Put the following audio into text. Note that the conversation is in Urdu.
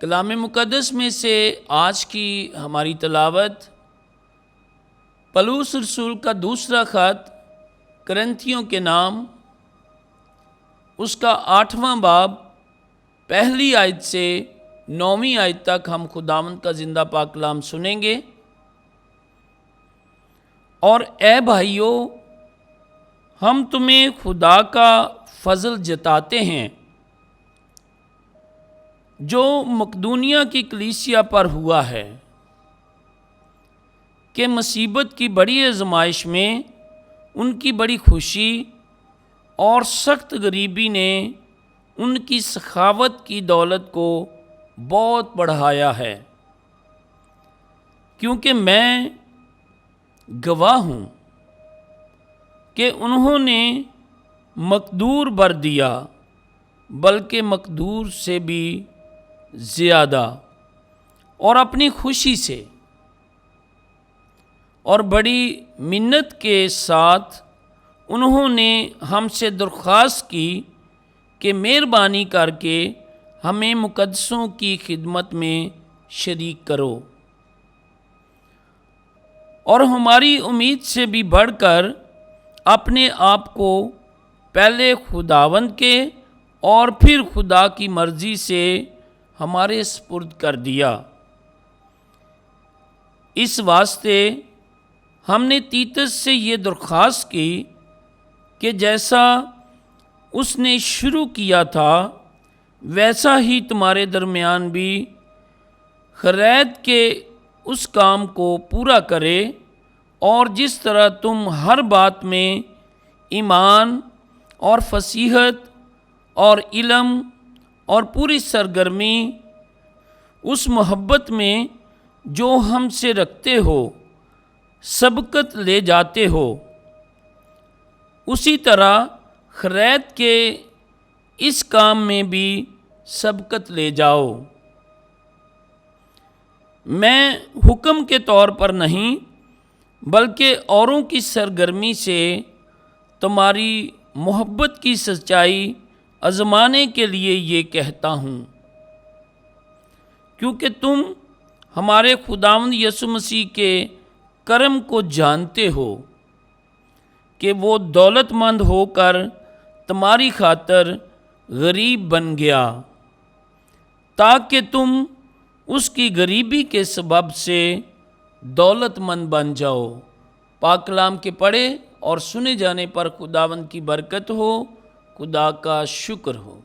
کلام مقدس میں سے آج کی ہماری تلاوت پولس رسول کا دوسرا خط کرنتھیوں کے نام، اس کا 8واں باب، پہلی آیت سے 9ویں آیت تک ہم خداوند کا زندہ پاک کلام سنیں گے۔ اور اے بھائیو، ہم تمہیں خدا کا فضل جتاتے ہیں جو مقدونیہ کی کلیسیا پر ہوا ہے کہ مصیبت کی بڑی آزمائش میں ان کی بڑی خوشی اور سخت غریبی نے ان کی سخاوت کی دولت کو بہت بڑھایا ہے، کیونکہ میں گواہ ہوں کہ انہوں نے مقدور بر دیا، بلکہ مقدور سے بھی زیادہ، اور اپنی خوشی سے اور بڑی منت کے ساتھ انہوں نے ہم سے درخواست کی کہ مہربانی کر کے ہمیں مقدسوں کی خدمت میں شریک کرو، اور ہماری امید سے بھی بڑھ کر اپنے آپ کو پہلے خداوند کے اور پھر خدا کی مرضی سے ہمارے سپرد کر دیا۔ اس واسطے ہم نے تیتس سے یہ درخواست کی کہ جیسا اس نے شروع کیا تھا ویسا ہی تمہارے درمیان بھی خیرات کے اس کام کو پورا کرے، اور جس طرح تم ہر بات میں ایمان اور فصیحت اور علم اور پوری سرگرمی اس محبت میں جو ہم سے رکھتے ہو سبقت لے جاتے ہو، اسی طرح خیرات کے اس کام میں بھی سبقت لے جاؤ۔ میں حکم کے طور پر نہیں بلکہ اوروں کی سرگرمی سے تمہاری محبت کی سچائی آزمانے کے لیے یہ کہتا ہوں، کیونکہ تم ہمارے خداوند یسوع مسیح کے کرم کو جانتے ہو کہ وہ دولت مند ہو کر تمہاری خاطر غریب بن گیا، تاکہ تم اس کی غریبی کے سبب سے دولت مند بن جاؤ۔ پاک کلام کے پڑھے اور سنے جانے پر خداوند کی برکت ہو، خدا کا شکر ہو۔